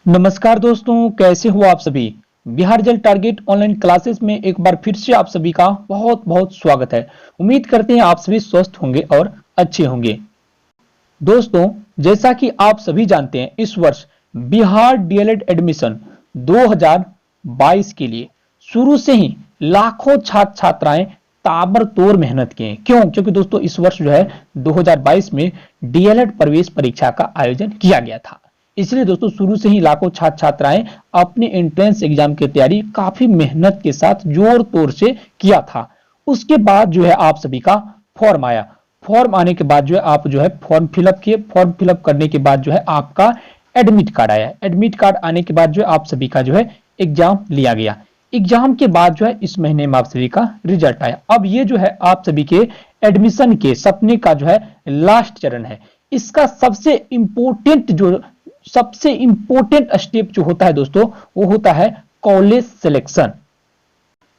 नमस्कार दोस्तों, कैसे हो आप सभी। बिहार जल टारगेट ऑनलाइन क्लासेस में एक बार फिर से आप सभी का बहुत बहुत स्वागत है। उम्मीद करते हैं आप सभी स्वस्थ होंगे और अच्छे होंगे। दोस्तों, जैसा कि आप सभी जानते हैं, इस वर्ष बिहार डीएलएड एडमिशन 2022 के लिए शुरू से ही लाखों छात्र छात्राएं ताबड़तोड़ मेहनत किए हैं। क्योंकि दोस्तों इस वर्ष जो है 2022 में डीएलएड प्रवेश परीक्षा का आयोजन किया गया था। इसलिए दोस्तों शुरू से ही लाखों छात्र छात्राएं अपने एंट्रेंस एग्जाम की तैयारी काफी मेहनत के साथ जोर तोर से किया था। उसके बाद जो है आप सभी का फॉर्म आया। फॉर्म आने के बाद जो है आप जो है फॉर्म फिलअप किए। फॉर्म फिलअप करने के बाद जो है आपका एडमिट कार्ड आया। एडमिट कार्ड आने के बाद जो है आप सभी का जो है एग्जाम लिया गया। एग्जाम के बाद जो है इस महीने में आप सभी का रिजल्ट आया। अब ये जो है आप सभी के एडमिशन के सपने का जो है लास्ट चरण है। इसका सबसे इंपॉर्टेंट स्टेप जो होता है दोस्तों, वो होता है कॉलेज सिलेक्शन।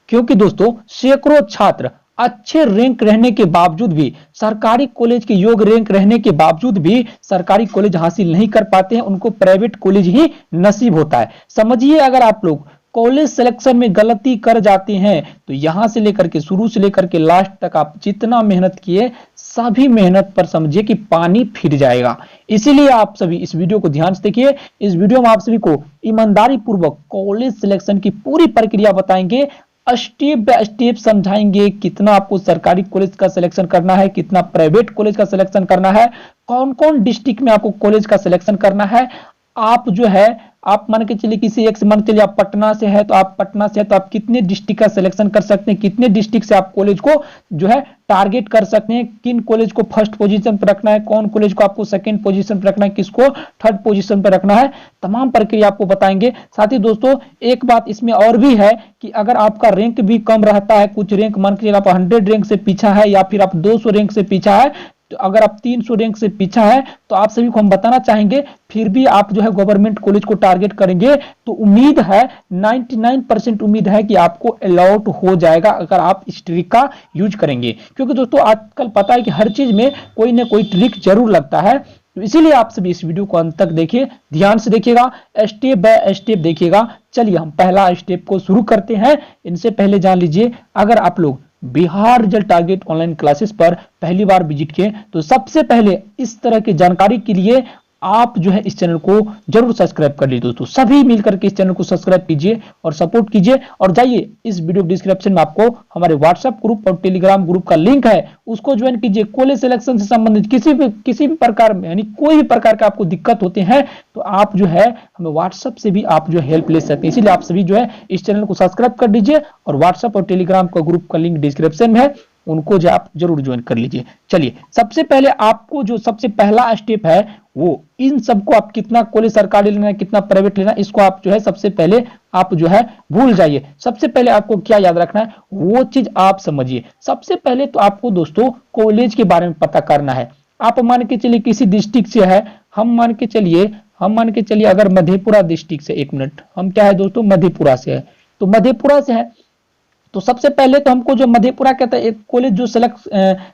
क्योंकि दोस्तों सैकड़ों छात्र अच्छे रैंक रहने के बावजूद भी, सरकारी कॉलेज के योग्य रैंक रहने के बावजूद भी सरकारी कॉलेज हासिल नहीं कर पाते हैं। उनको प्राइवेट कॉलेज ही नसीब होता है। समझिए, अगर आप लोग कॉलेज सिलेक्शन में गलती कर जाते हैं तो यहां से लेकर के शुरू से लेकर के लास्ट तक आप जितना मेहनत किए सभी मेहनत पर समझिए कि पानी फिर जाएगा। इसीलिए आप सभी इस वीडियो को ध्यान से देखिए। इस वीडियो में आप सभी को ईमानदारी पूर्वक कॉलेज सिलेक्शन की पूरी प्रक्रिया बताएंगे, स्टेप बाय स्टेप समझाएंगे। कितना आपको सरकारी कॉलेज का सिलेक्शन करना है, कितना प्राइवेट कॉलेज का सिलेक्शन करना है, कौन कौन डिस्ट्रिक्ट में आपको कॉलेज का सिलेक्शन करना है। आप जो है आप मान के चलिए किसी एक से मान के चलिए आप पटना से है तो आप पटना से है तो आप कितने डिस्ट्रिक्ट का सिलेक्शन कर सकते हैं, कितने डिस्ट्रिक्ट से आप कॉलेज को जो है टारगेट कर सकते हैं, किन कॉलेज को फर्स्ट पोजीशन पर रखना है, कौन कॉलेज को आपको सेकंड पोजीशन पर रखना है, किसको थर्ड पोजीशन पर रखना है। तमाम प्रक्रिया आपको बताएंगे। साथ ही दोस्तों एक बात इसमें और भी है कि अगर आपका रैंक भी कम रहता है, कुछ रैंक मान के चलिए आप 100 रैंक से पीछा है या फिर आप 200 रैंक से पीछा है, तो अगर आप 300 रैंक से पीछा है तो आप सभी को हम बताना चाहेंगे फिर भी आप जो है गवर्नमेंट कॉलेज को टारगेट करेंगे तो उम्मीद है 99% उम्मीद है कि आपको अलॉट हो जाएगा अगर आप इस ट्रिक का यूज करेंगे। क्योंकि दोस्तों आजकल पता है कि हर चीज में कोई ना कोई ट्रिक जरूर लगता है। तो इसीलिए आप सभी इस वीडियो को अंत तक देखिए, ध्यान से देखिएगा, स्टेप बाय स्टेप देखिएगा। चलिए हम पहला स्टेप को शुरू करते हैं। इनसे पहले जान लीजिए, अगर आप लोग बिहार जल टारगेट ऑनलाइन क्लासेस पर पहली बार विजिट किए तो सबसे पहले इस तरह की जानकारी के लिए आप जो है इस चैनल को जरूर सब्सक्राइब कर लीजिए। दोस्तों सभी मिलकर के इस चैनल को सब्सक्राइब कीजिए और सपोर्ट कीजिए। और जाइए इस वीडियो डिस्क्रिप्शन में आपको हमारे व्हाट्सएप ग्रुप और टेलीग्राम ग्रुप का लिंक है, उसको ज्वाइन कीजिए। कॉलेज सिलेक्शन से संबंधित किसी भी प्रकार में यानी कोई भी प्रकार का आपको दिक्कत होते हैं तो आप जो है हमें व्हाट्सएप से भी आप जो हेल्प ले सकते हैं। इसीलिए आप सभी जो है इस चैनल को सब्सक्राइब कर दीजिए और व्हाट्सएप और टेलीग्राम का ग्रुप का लिंक डिस्क्रिप्शन में है, उनको जो आप जरूर ज्वाइन कर लीजिए। चलिए सबसे पहले आपको जो सबसे पहला स्टेप है वो इन सबको आप कितना कॉलेज सरकारी लेना है, कितना प्राइवेट लेना है, इसको आप जो है सबसे पहले आप जो है भूल जाइए। सबसे पहले आपको क्या याद रखना है वो चीज आप समझिए। सबसे पहले तो आपको दोस्तों कॉलेज के बारे में पता करना है। आप मान के चलिए किसी डिस्ट्रिक्ट से है, हम मान के चलिए अगर मधेपुरा डिस्ट्रिक्ट से, एक मिनट, हम क्या है दोस्तों मधेपुरा से है, तो मधेपुरा से है तो सबसे पहले तो हमको जो मधेपुरा कहता है एक कॉलेज जो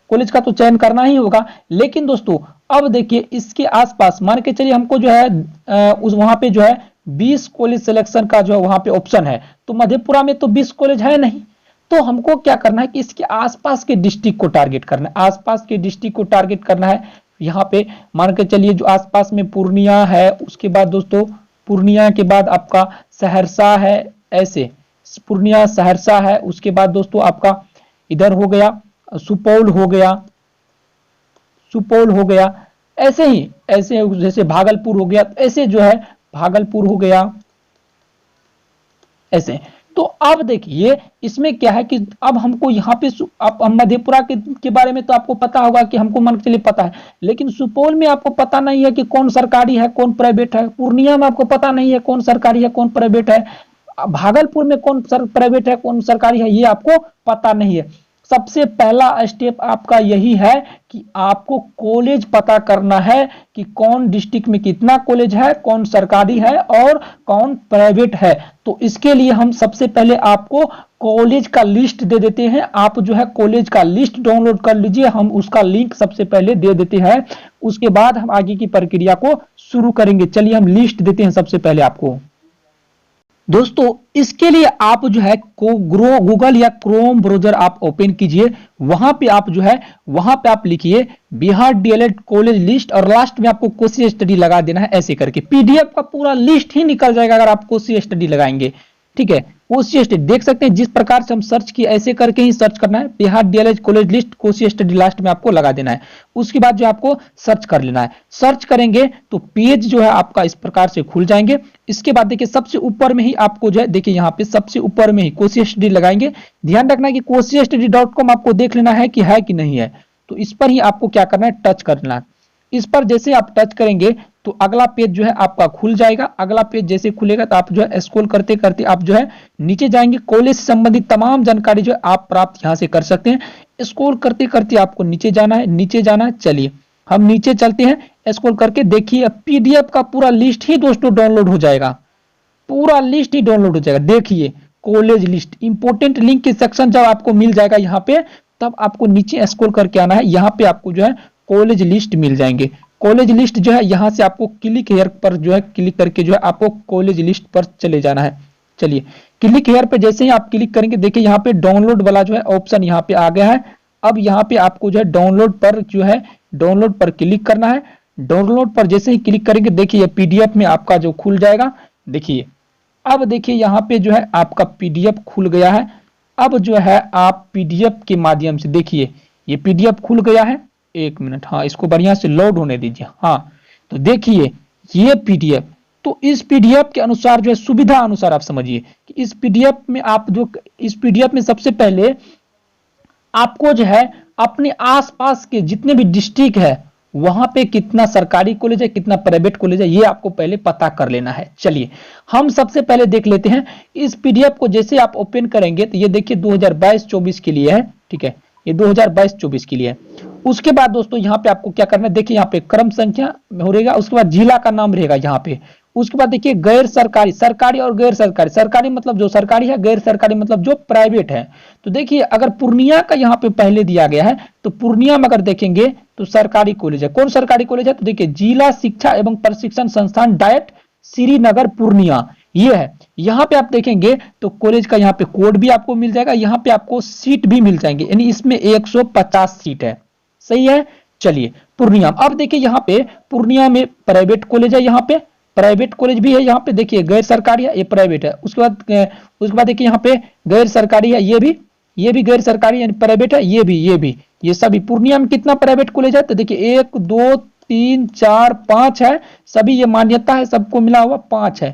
कॉलेज का तो चयन करना ही होगा। लेकिन दोस्तों अब देखिए इसके आसपास मान के चलिए हमको जो है उस वहां पे जो है 20 कॉलेज सिलेक्शन का जो है वहां पे ऑप्शन है, तो मधेपुरा में तो 20 कॉलेज है नहीं। तो हमको क्या करना है कि इसके आसपास के डिस्ट्रिक्ट को टारगेट करना है, आसपास के डिस्ट्रिक्ट को टारगेट करना है। यहाँ पे मान के चलिए जो आसपास में पूर्णिया है, उसके बाद दोस्तों पूर्णिया के बाद आपका सहरसा है, ऐसे पूर्णिया सहरसा है, उसके बाद दोस्तों आपका इधर हो गया सुपौल हो गया, ऐसे जैसे भागलपुर हो गया, ऐसे जो है भागलपुर हो गया ऐसे। तो अब देखिए इसमें क्या है कि अब हमको यहाँ पे आप मधेपुरा के बारे में तो आपको पता होगा कि हमको मान के लिए पता है, लेकिन सुपौल में आपको पता नहीं है कि कौन सरकारी है कौन प्राइवेट है, पूर्णिया में आपको पता नहीं है कौन सरकारी है कौन प्राइवेट है, भागलपुर में कौन प्राइवेट है कौन सरकारी है ये आपको पता नहीं है। सबसे पहला स्टेप आपका यही है कि आपको कॉलेज पता करना है कि कौन डिस्ट्रिक्ट में कितना कॉलेज है, कौन सरकारी है और कौन प्राइवेट है। तो इसके लिए हम सबसे पहले आपको कॉलेज का लिस्ट दे देते हैं। आप जो है कॉलेज का लिस्ट डाउनलोड कर लीजिए, हम उसका लिंक सबसे पहले दे देते हैं, उसके बाद हम आगे की प्रक्रिया को शुरू करेंगे। चलिए हम लिस्ट देते हैं सबसे पहले आपको। दोस्तों इसके लिए आप जो है गूगल या क्रोम ब्राउजर आप ओपन कीजिए, वहां पे आप जो है वहां पे आप लिखिए बिहार डीएलएड कॉलेज लिस्ट और लास्ट में आपको कोसी स्टडी लगा देना है। ऐसे करके पीडीएफ का पूरा लिस्ट ही निकल जाएगा अगर आप कोसी स्टडी लगाएंगे। ठीक है, कोसी स्टडी देख सकते हैं जिस प्रकार से हम सर्च किए ऐसे करके ही सर्च करना है। Bihar DElEd college list Kosi study last में आपको लगा देना है। उसके बाद जो आपको सर्च कर लेना है। सर्च करेंगे तो पेज जो है आपका इस प्रकार से खुल जाएंगे। इसके बाद देखिए सबसे ऊपर में ही आपको जो है देखिए यहाँ पे सबसे ऊपर में ही कोसी स्टडी लगाएंगे। ध्यान रखना है कि kosistdy.com आपको देख लेना है कि नहीं है। तो इस पर ही आपको क्या करना है, टच करना है। इस पर जैसे आप टच करेंगे तो अगला पेज जो है आपका खुल जाएगा। अगला पेज जैसे खुलेगा तो आप जो है स्क्रॉल करते करते आप जो है नीचे जाएंगे। कॉलेज से संबंधित तमाम जानकारी जो है आप प्राप्त यहां से कर सकते हैं। स्क्रॉल करते करते आपको नीचे जाना है, नीचे जाना है। चलिए हम नीचे चलते हैं। स्क्रॉल करके देखिए पीडीएफ का पूरा लिस्ट ही दोस्तों डाउनलोड हो जाएगा, पूरा लिस्ट ही डाउनलोड हो जाएगा। देखिए कॉलेज लिस्ट, इंपोर्टेंट लिंक के सेक्शन जब आपको मिल जाएगा यहाँ पे, तब आपको नीचे स्क्रॉल करके आना है। यहाँ पे आपको जो है कॉलेज लिस्ट मिल जाएंगे। कॉलेज लिस्ट जो है यहाँ से आपको क्लिक हेयर पर जो है क्लिक करके जो है आपको कॉलेज लिस्ट पर चले जाना है। चलिए क्लिक हेयर पे जैसे ही आप क्लिक करेंगे देखिए यहाँ पे डाउनलोड वाला जो है ऑप्शन यहाँ पे आ गया है। अब यहाँ पे आपको जो है डाउनलोड पर जो है डाउनलोड पर क्लिक करना है। डाउनलोड पर जैसे ही क्लिक करेंगे देखिए पीडीएफ में आपका जो खुल जाएगा। देखिए अब देखिए यहाँ पे जो है आपका पीडीएफ खुल गया है। अब जो है आप पीडीएफ के माध्यम से देखिए ये पीडीएफ खुल गया है। एक मिनट, हाँ इसको बढ़िया से लोड होने दीजिए। हाँ तो देखिए ये पीडीएफ, तो इस पीडीएफ के अनुसार जो है सुविधा अनुसार आप समझिए कि इस पीडीएफ में आप जो इस पीडीएफ में सबसे पहले आपको जो है अपने आसपास के जितने भी डिस्ट्रिक्ट है वहां पे कितना सरकारी कॉलेज है कितना प्राइवेट कॉलेज है ये आपको पहले पता कर लेना है। चलिए हम सबसे पहले देख लेते हैं इस पीडीएफ को। जैसे आप ओपन करेंगे तो ये देखिए 2022-24 के लिए है। ठीक है, ये 2022-24 के लिए है। उसके बाद दोस्तों यहाँ पे आपको क्या करना है, देखिए यहाँ पे क्रम संख्या हो रहेगा, उसके बाद जिला का नाम रहेगा यहाँ पे। उसके बाद देखिए गैर सरकारी, सरकारी और गैर सरकारी, सरकारी मतलब जो सरकारी है, गैर सरकारी मतलब जो प्राइवेट है। तो देखिए अगर पूर्णिया का यहाँ पे पहले दिया गया है तो पूर्णिया में अगर देखेंगे तो सरकारी कॉलेज है। कौन सरकारी कॉलेज है, तो देखिए जिला शिक्षा एवं प्रशिक्षण संस्थान डायट श्रीनगर पूर्णिया ये है। यहाँ पे आप देखेंगे तो कॉलेज का यहाँ पे कोड भी आपको मिल जाएगा। यहाँ पे आपको सीट भी मिल जाएंगे, यानी इसमें 150 सीट है। सही है। चलिए पूर्णिया, अब देखिए यहाँ पे पूर्णिया में प्राइवेट कॉलेज है, यहाँ पे प्राइवेट कॉलेज भी है। यहाँ पे देखिए गैर सरकारी है, ये प्राइवेट है। उसके बाद देखिए यहाँ पे गैर सरकारी है, ये भी गैर सरकारी यानी प्राइवेट है, ये भी ये सभी। पूर्णिया में कितना प्राइवेट कॉलेज है, तो देखिए 1 2 3 4 5 है, सभी ये मान्यता है, सबको मिला हुआ 5 है,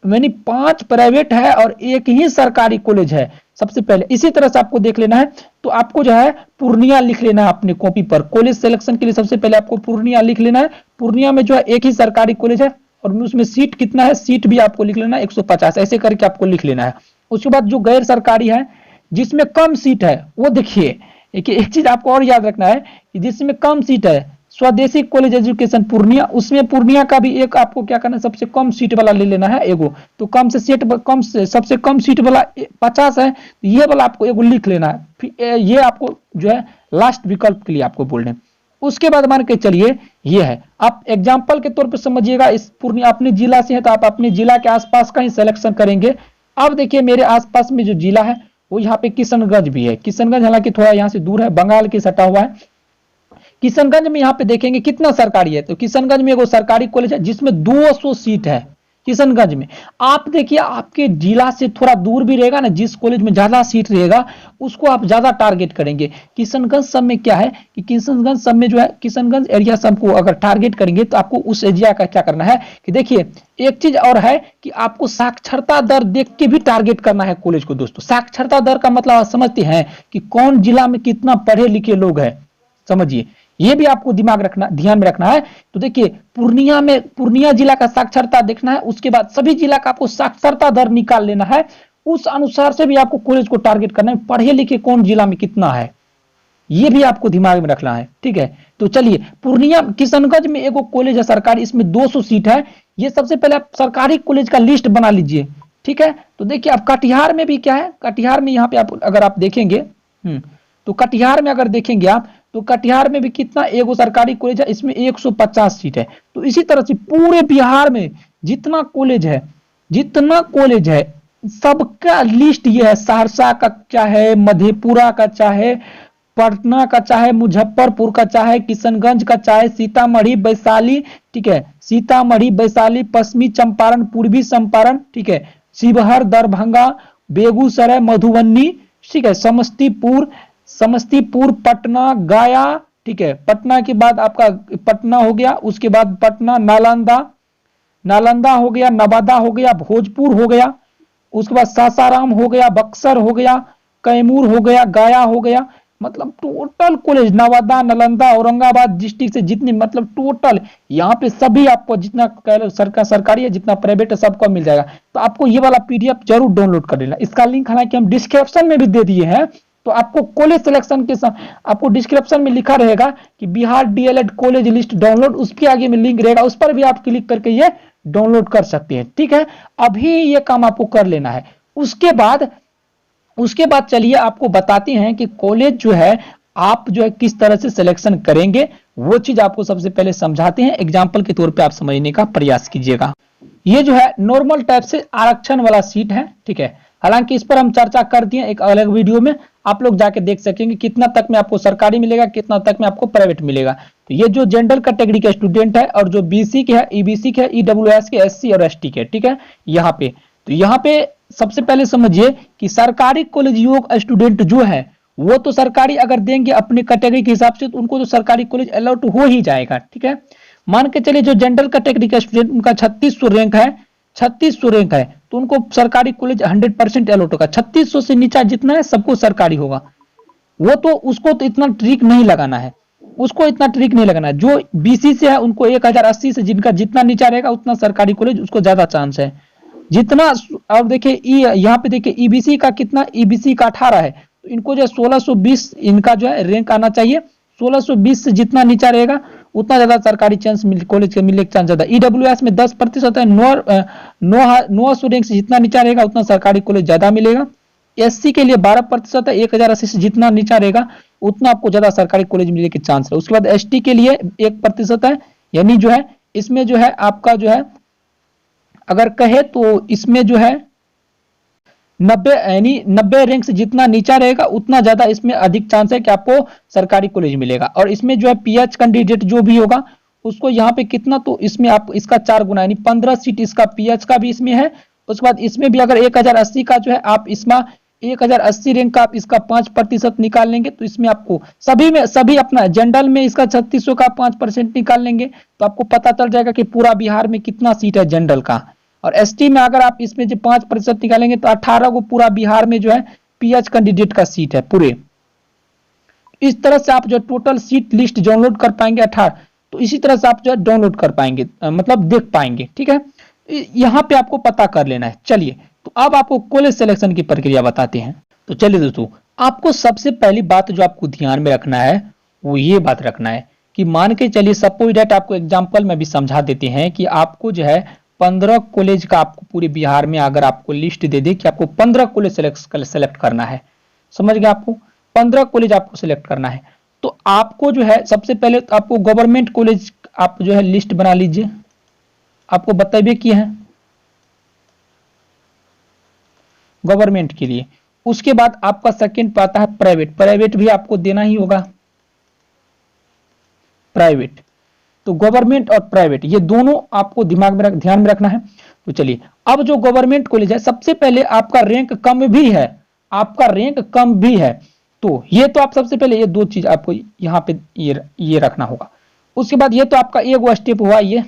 यानी 5 प्राइवेट है और एक ही सरकारी कॉलेज है सबसे पहले। इसी तरह से आपको देख लेना है, तो आपको जो है पूर्णिया लिख लेना है अपने कॉपी पर। कॉलेज सिलेक्शन के लिए सबसे पहले आपको पूर्णिया लिख लेना है। पूर्णिया में जो है एक ही सरकारी कॉलेज है और उसमें सीट कितना है, सीट भी आपको लिख लेना है 150, ऐसे करके आपको लिख लेना है। उसके बाद जो गैर सरकारी है जिसमें कम सीट है वो देखिए, एक चीज आपको और याद रखना है कि जिसमें कम सीट है स्वदेशी कॉलेज एजुकेशन पूर्णिया, उसमें पूर्णिया का भी एक आपको क्या करना है, सबसे कम सीट वाला ले लेना है एगो। तो सबसे कम सीट वाला 50 है, ये वाला आपको एगो लिख लेना है। फिर ये आपको जो है लास्ट विकल्प के लिए आपको बोल रहे हैं। उसके बाद मान के चलिए ये है, आप एग्जाम्पल के तौर पर समझिएगा। इस पूर्णिया अपने जिला से है तो आप अपने जिला के आसपास का ही सिलेक्शन करेंगे। अब देखिए मेरे आसपास में जो जिला है वो यहाँ पे किशनगंज भी है। किशनगंज हालांकि थोड़ा यहाँ से दूर है, बंगाल के सटा हुआ है। किशनगंज में यहाँ पे देखेंगे कितना सरकारी है, तो किशनगंज में एगो सरकारी कॉलेज है जिसमें 200 सीट है किशनगंज में। आप देखिए आपके जिला से थोड़ा दूर भी रहेगा ना, जिस कॉलेज में ज्यादा सीट रहेगा उसको आप ज्यादा टारगेट करेंगे। किशनगंज सब में क्या है कि किशनगंज सब में जो है किशनगंज एरिया सब को अगर टारगेट करेंगे तो आपको उस एरिया का क्या करना है कि देखिए एक चीज और है कि आपको साक्षरता दर देख के भी टारगेट करना है कॉलेज को। दोस्तों साक्षरता दर का मतलब आप समझते हैं कि कौन जिला में कितना पढ़े लिखे लोग हैं, समझिए ये भी आपको दिमाग रखना, ध्यान में रखना है। तो देखिए पूर्णिया जिला का साक्षरता देखना है, उसके बाद सभी जिला का आपको साक्षरता दर निकाल लेना है। उस अनुसार से भी आपको कॉलेज को टारगेट करना है, पढ़े लिखे कौन जिला में कितना है। ये भी आपको दिमाग में रखना है, ठीक है। तो चलिए, पूर्णिया किशनगंज में एगो कॉलेज है सरकारी, इसमें 200 सीट है। ये सबसे पहले आप सरकारी कॉलेज का लिस्ट बना लीजिए, ठीक है। तो देखिए आप कटिहार में भी क्या है, कटिहार में यहाँ पे आप अगर आप देखेंगे, तो कटिहार में अगर देखेंगे आप, तो कटिहार में भी कितना एगो सरकारी कॉलेज है, इसमें 150 सीट है। तो इसी तरह से पूरे बिहार में जितना कॉलेज है, जितना कॉलेज है, सबका लिस्ट ये है। सहरसा का चाहे मधेपुरा का, चाहे पटना का, चाहे मुजफ्फरपुर का, चाहे किशनगंज का, चाहे सीतामढ़ी वैशाली, ठीक है, सीतामढ़ी वैशाली, पश्चिमी चंपारण, पूर्वी चंपारण, ठीक है, शिवहर, दरभंगा, बेगूसराय, मधुबनी, ठीक है, समस्तीपुर, समस्तीपुर, पटना, गया, ठीक है, पटना के बाद आपका पटना हो गया, उसके बाद पटना, नालंदा, नालंदा हो गया, नवादा हो गया, भोजपुर हो गया, उसके बाद सासाराम हो गया, बक्सर हो गया, कैमूर हो गया, गया हो गया। मतलब total college Nawada, Nalanda, Aurangabad district से जितने, मतलब टोटल यहाँ पे सभी आपको जितना सरकारी है, जितना प्राइवेट है, सबको मिल जाएगा। तो आपको ये वाला पीडीएफ जरूर डाउनलोड कर लेना। इसका लिंक हालांकि हम डिस्क्रिप्शन में भी दे दिए हैं। तो आपको कॉलेज सिलेक्शन के साथ आपको डिस्क्रिप्शन में लिखा रहेगा कि Bihar DElEd college list download, उसके आगे में लिंक रहेगा, उस पर भी आप क्लिक करके ये डाउनलोड कर सकते हैं, ठीक है। अभी ये काम आपको कर लेना है। उसके बाद चलिए आपको बताते हैं कि कॉलेज जो है आप जो है किस तरह से सिलेक्शन करेंगे, वो चीज आपको सबसे पहले समझाते हैं। एग्जाम्पल के तौर पे आप समझने का प्रयास कीजिएगा। ये जो है नॉर्मल टाइप से आरक्षण वाला सीट है, ठीक है। हालांकि इस पर हम चर्चा कर दिए एक अलग वीडियो में, आप लोग जाके देख सकेंगे कितना तक में आपको सरकारी मिलेगा, कितना तक में आपको प्राइवेट मिलेगा। तो ये जो जनरल कैटेगरी के स्टूडेंट है और जो बीसी के है, ईबीसी के है, ईडब्ल्यूएस के, एससी और एसटी के, ठीक है, यहाँ पे। तो यहाँ पे सबसे पहले समझिए कि सरकारी कॉलेज योग्य स्टूडेंट जो है वो तो सरकारी अगर देंगे अपने कैटेगरी के हिसाब से, तो उनको तो सरकारी कॉलेज अलाउड हो ही जाएगा, ठीक है। मान के चलिए जो जनरल कैटेगरी का स्टूडेंट, उनका 3600 रैंक है, 3600 रैंक है, तो उनको सरकारी कॉलेज 100% अलाउड होगा। 3600 से नीचा जितना है सबको सरकारी होगा। वो तो उसको तो इतना ट्रिक नहीं लगाना है, उसको इतना ट्रिक नहीं लगाना है। जो बीसी से है उनको 1080 से जिनका जितना नीचा रहेगा उतना सरकारी कॉलेज उसको ज्यादा चांस है जितना। और देखिए यहाँ पे देखिए ईबीसी का कितना, ईबीसी का 18 है, तो इनको जो 1620 इनका जो है रैंक आना चाहिए। 1620 से जितना नीचा रहेगा उतना ज्यादा सरकारी चांस कॉलेज के मिलने का चांस ज्यादा। ईडब्ल्यूएस में 10% है, 900 रैंक से जितना नीचा रहेगा उतना सरकारी कॉलेज ज्यादा मिलेगा। एससी के लिए 12% है, 1080 से जितना नीचा रहेगा उतना आपको ज्यादा सरकारी कॉलेज मिलने के चांस है। उसके बाद एसटी के लिए 1% है, यानी जो है इसमें जो है आपका जो है अगर कहे तो इसमें जो है 90 यानी 90 रैंक से जितना नीचा रहेगा उतना ज्यादा इसमें अधिक चांस है कि आपको सरकारी कॉलेज मिलेगा। और इसमें जो है पीएच कैंडिडेट जो भी होगा उसको यहाँ पे कितना, तो इसमें आप इसका 4 गुना यानी 15 सीट इसका पीएच का भी इसमें है। उसके बाद इसमें भी अगर 1080 का जो है आप इसमें 1080 रैंक का आप इसका 5% निकाल लेंगे, तो इसमें आपको सभी में सभी अपना जनरल में इसका 3600 का 5% निकाल लेंगे तो आपको पता चल जाएगा कि पूरा बिहार में कितना सीट है जनरल का। और एसटी में अगर आप इसमें जो 5% निकालेंगे तो 18 को पूरा बिहार में जो है पीएच कैंडिडेट का सीट है पूरे। इस तरह से आप जो टोटल सीट लिस्ट डाउनलोड कर पाएंगे 18, तो इसी तरह से आप जो है डाउनलोड कर पाएंगे, मतलब देख पाएंगे, ठीक है। यहां पे आपको पता कर लेना है। चलिए तो अब आपको कॉलेज सिलेक्शन की प्रक्रिया बताते हैं। तो चलिए दोस्तों, आपको सबसे पहली बात जो आपको ध्यान में रखना है वो ये बात रखना है कि मान के चलिए सपोज दैट आपको एग्जांपल में भी समझा देते हैं कि आपको जो है 15 कॉलेज का आपको पूरे बिहार में अगर आपको लिस्ट दे दे कि आपको 15 कॉलेज सेलेक्ट करना है, समझ गए, आपको 15 कॉलेज आपको सिलेक्ट करना है। तो आपको जो है सबसे पहले तो आपको गवर्नमेंट कॉलेज आप जो है लिस्ट बना लीजिए, आपको बताइए किए हैं गवर्नमेंट के लिए। उसके बाद आपका सेकंड पे आता है प्राइवेट, प्राइवेट भी आपको देना ही होगा प्राइवेट। तो गवर्नमेंट और प्राइवेट ये दोनों आपको दिमाग में ध्यान में रखना है। तो चलिए अब जो गवर्नमेंट कॉलेज है सबसे पहले आपका रैंक कम भी है, आपका रैंक कम भी है, तो ये तो आप सबसे पहले ये दो चीज आपको यहाँ पे ये रखना होगा। उसके बाद ये तो आपका एक स्टेप हुआ। ये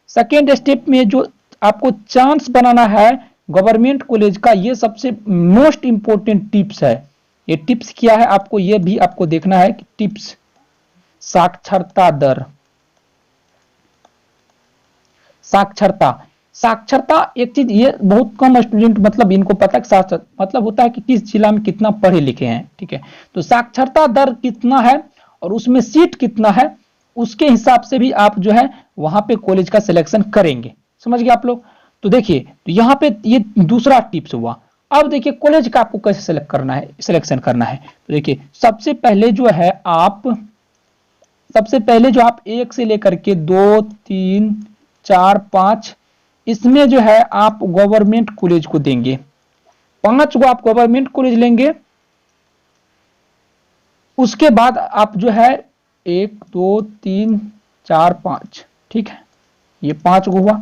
सेकेंड स्टेप में जो आपको चांस बनाना है गवर्नमेंट कॉलेज का, ये सबसे मोस्ट इंपोर्टेंट टिप्स है। ये टिप्स क्या है आपको ये भी आपको देखना है कि टिप्स साक्षरता दर, साक्षरता साक्षरता एक चीज, ये बहुत कम स्टूडेंट मतलब इनको पता है कि मतलब होता है कि किस जिला में कितना पढ़े लिखे हैं, ठीक है। तो साक्षरता दर कितना है और उसमें सीट कितना है, उसके हिसाब से भी आप जो है वहां पे कॉलेज का सिलेक्शन करेंगे। समझ गए आप लोग। तो देखिए, तो यहाँ पे ये दूसरा टिप्स हुआ। अब देखिए कॉलेज का आपको कैसे सेलेक्ट करना है, सिलेक्शन करना है। तो देखिए सबसे पहले जो है आप, सबसे पहले जो आप 1 से लेकर के 2, 3, 4, 5, इसमें जो है आप गवर्नमेंट कॉलेज को देंगे। 5 को आप गवर्नमेंट कॉलेज लेंगे। उसके बाद आप जो है 1, 2, 3, 4, 5, ठीक है, ये 5 को हुआ।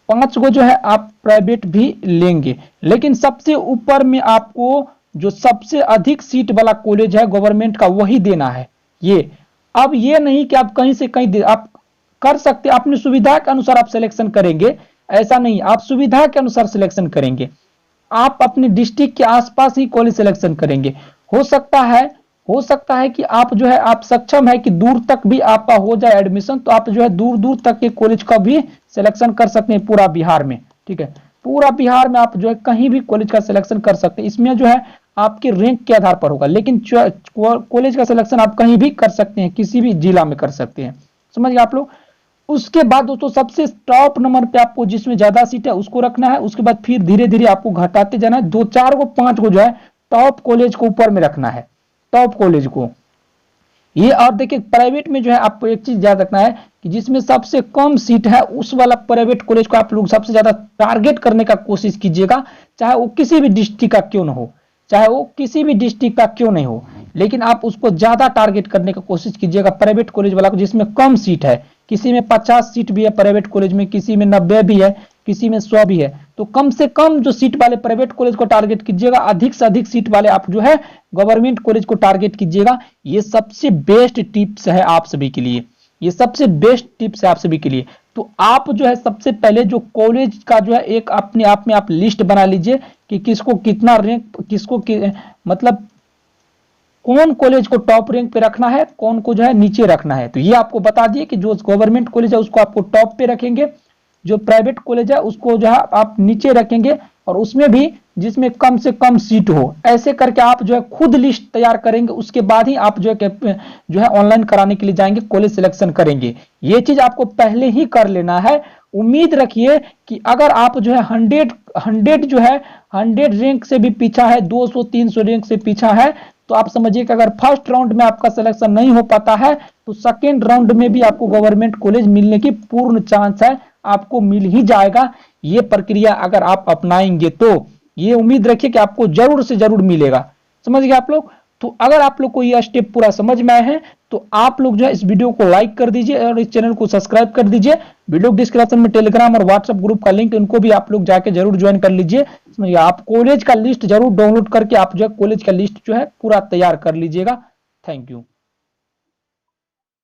5 को जो है आप प्राइवेट भी लेंगे, लेकिन सबसे ऊपर में आपको जो सबसे अधिक सीट वाला कॉलेज है गवर्नमेंट का वही देना है। ये अब ये नहीं कि आप कहीं से कहीं आप कर सकते, अपनी सुविधा के अनुसार आप सिलेक्शन करेंगे, ऐसा नहीं, आप सुविधा के अनुसार सिलेक्शन करेंगे। आप अपने डिस्ट्रिक्ट के आसपास ही कॉलेज सिलेक्शन करेंगे। हो सकता है कि आप जो है आप सक्षम है कि दूर तक भी आपका हो जाए एडमिशन, तो आप जो है दूर दूर तक के कॉलेज का भी सिलेक्शन कर सकते हैं पूरा बिहार में, ठीक है। पूरा बिहार में आप जो है कहीं भी कॉलेज का सिलेक्शन कर सकते हैं। इसमें जो है आपके रैंक के आधार पर होगा, लेकिन कॉलेज का सिलेक्शन आप कहीं भी कर सकते हैं, किसी भी जिला में कर सकते हैं। समझ गए आप लोग। उसके बाद दोस्तों सबसे टॉप नंबर पे आपको जिसमें ज्यादा सीट है उसको रखना है। उसके बाद फिर धीरे धीरे आपको घटाते जाना है, 2, 4 को 5 को जो है टॉप कॉलेज को ऊपर में रखना है, टॉप कॉलेज को ये। और देखिए प्राइवेट में जो है आपको एक चीज याद रखना है कि जिसमें सबसे कम सीट है उस वाला प्राइवेट कॉलेज को आप लोग सबसे ज्यादा टारगेट करने का कोशिश कीजिएगा, चाहे वो किसी भी डिस्ट्रिक्ट का क्यों ना हो, चाहे वो किसी भी डिस्ट्रिक्ट का क्यों नहीं हो, लेकिन आप उसको ज्यादा टारगेट करने का कोशिश कीजिएगा प्राइवेट कॉलेज वाला को, जिसमें कम सीट है। किसी में 50 सीट भी है प्राइवेट कॉलेज में, किसी में 90 भी है, किसी में 100 भी है। तो कम से कम जो सीट वाले प्राइवेट कॉलेज को टारगेट कीजिएगा, अधिक से अधिक सीट वाले आप जो है गवर्नमेंट कॉलेज को टारगेट कीजिएगा। ये सबसे बेस्ट टिप्स है आप सभी के लिए, ये सबसे बेस्ट टिप्स है आप सभी के लिए। तो आप जो है सबसे पहले जो कॉलेज का जो है एक अपने आप में आप लिस्ट बना लीजिए कि किसको कितना रैंक, किसको मतलब कौन कॉलेज को टॉप रैंक पे रखना है, कौन को जो है नीचे रखना है। तो ये आपको बता दिए कि जो गवर्नमेंट कॉलेज है उसको आपको टॉप पे रखेंगे, जो प्राइवेट कॉलेज है उसको जो है आप नीचे रखेंगे, और उसमें भी जिसमें कम से कम सीट हो। ऐसे करके आप जो है खुद लिस्ट तैयार करेंगे, उसके बाद ही आप जो है ऑनलाइन कराने के लिए जाएंगे, कॉलेज सिलेक्शन करेंगे। ये चीज आपको पहले ही कर लेना है। उम्मीद रखिए कि अगर आप जो है 100 जो है 100 रैंक से भी पीछा है, 200 300 रैंक से पीछा है, तो आप समझिए कि अगर फर्स्ट राउंड में आपका सिलेक्शन नहीं हो पाता है तो सेकेंड राउंड में भी आपको गवर्नमेंट कॉलेज मिलने की पूर्ण चांस है, आपको मिल ही जाएगा। ये प्रक्रिया अगर आप अपनाएंगे तो ये उम्मीद रखिए कि आपको जरूर से जरूर मिलेगा। समझ गए आप लोग। तो अगर आप लोग को यह स्टेप पूरा समझ में आए हैं तो आप लोग जो है इस वीडियो को लाइक कर दीजिए और इस चैनल को सब्सक्राइब कर दीजिए। वीडियो डिस्क्रिप्शन में टेलीग्राम और व्हाट्सएप ग्रुप का लिंक, इनको भी आप लोग जाके जरूर ज्वाइन कर लीजिए। समझिए, आप कॉलेज का लिस्ट जरूर डाउनलोड करके आप जो है कॉलेज का लिस्ट जो है पूरा तैयार कर लीजिएगा। Thank you.